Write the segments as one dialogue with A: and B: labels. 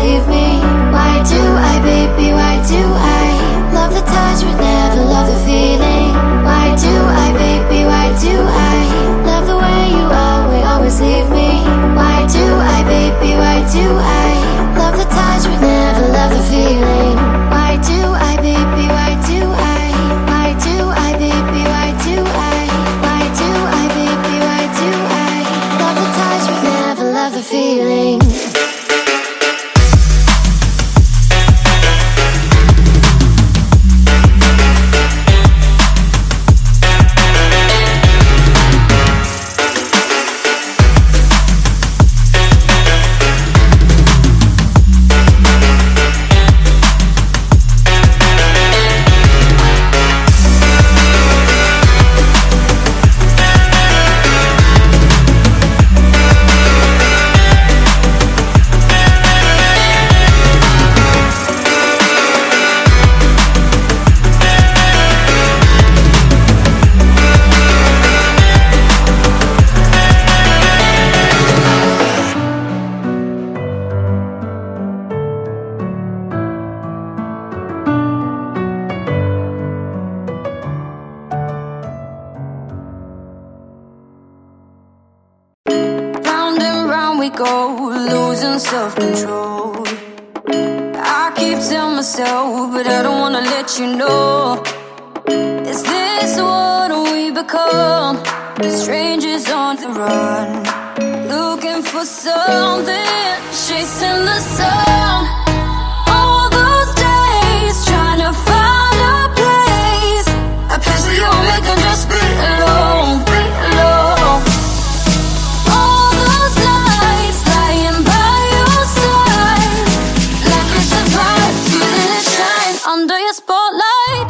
A: leave me? Why do I, baby, why do I love the go, losing self-control. I keep telling myself, but I don't wanna let you know. Is this what we become? Strangers on the run, looking for something, chasing the sun. All those days, trying to find a place where you and me can just be alone, be alone. All those nights lying by your side, like it's a vibe, feeling it shine under your spotlight.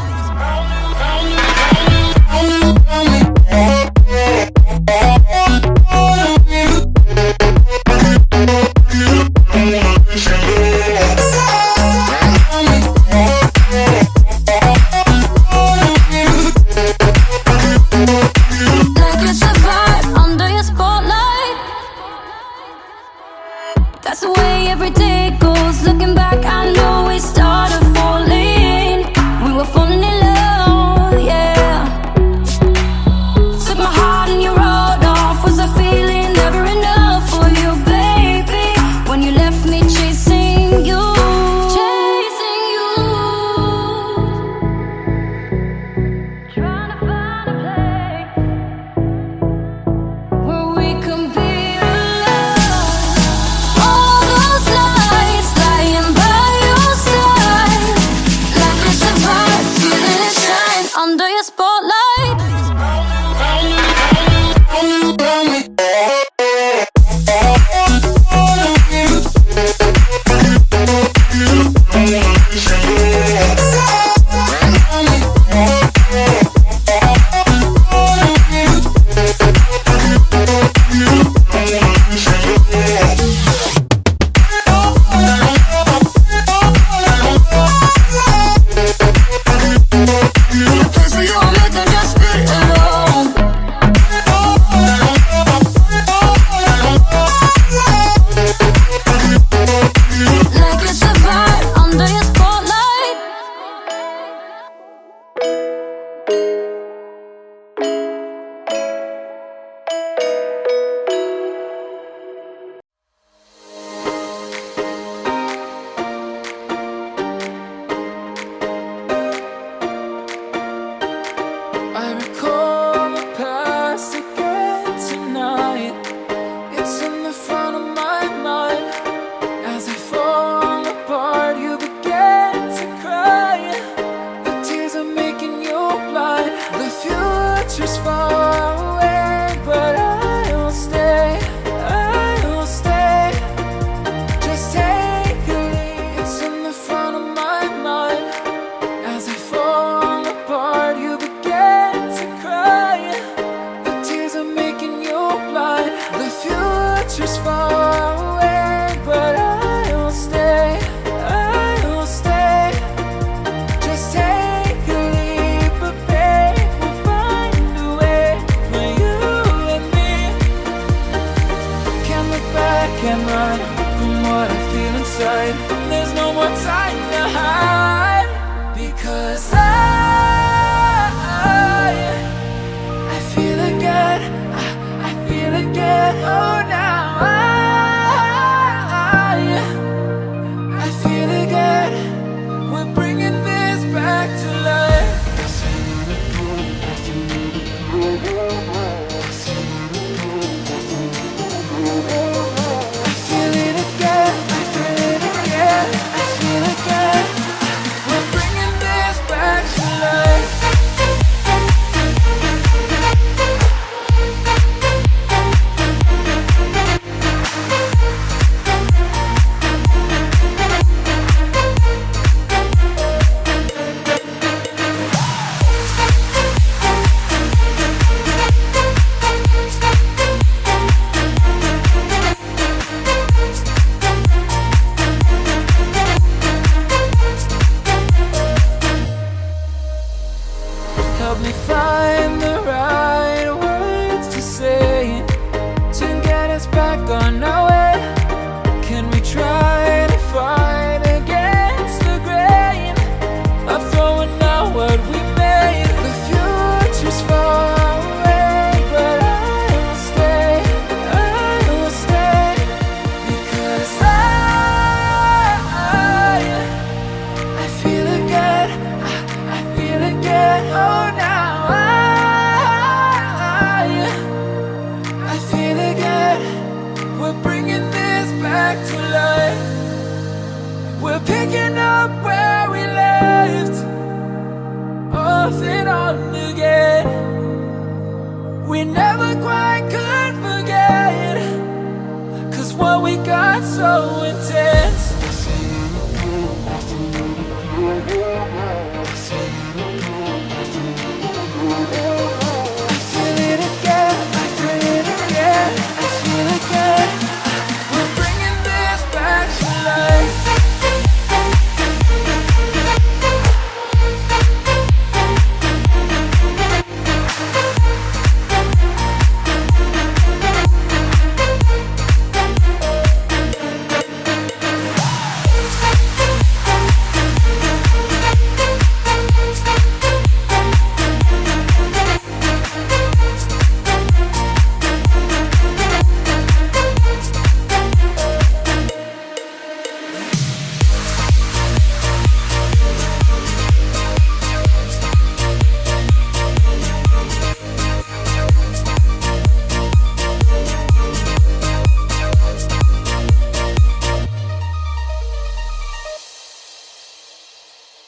A: That's the way every day goes. Looking back, I know we started falling. We were falling in love, yeah. Took my heart and you rode off. Was I feeling never enough for you, baby? When you left me chasing you, chasing you. Trying to find a place where we can be alone. All those nights lying by your side, like it's a vibe, feeling it shine under your spotlight.
B: I recall the past again tonight. It's in the front of my mind. As I fall apart, you begin to cry. The tears are making you blind. The future's far away, but I will stay. I will stay. Just take a leap. It's in the front of my mind. As I fall apart, you begin to cry. The tears are making you blind. The future's far away, but I will stay. I will stay. Just take a leap, but babe, we'll find a way for you and me. Can't look back and run from what I feel inside. There's no more time to hide, because I feel again, I feel again. Oh, now I feel again. We're bringing this back to life. I feel it again, I feel it again, I feel again. We're bringing this back to life. Help me find the right words to say to get us back on our way. Can we try to fight against the grain of throwing out what we made? The future's far away, but I will stay. I will stay. picking up where we left, off and on again. We never quite could forget, 'cause what we got so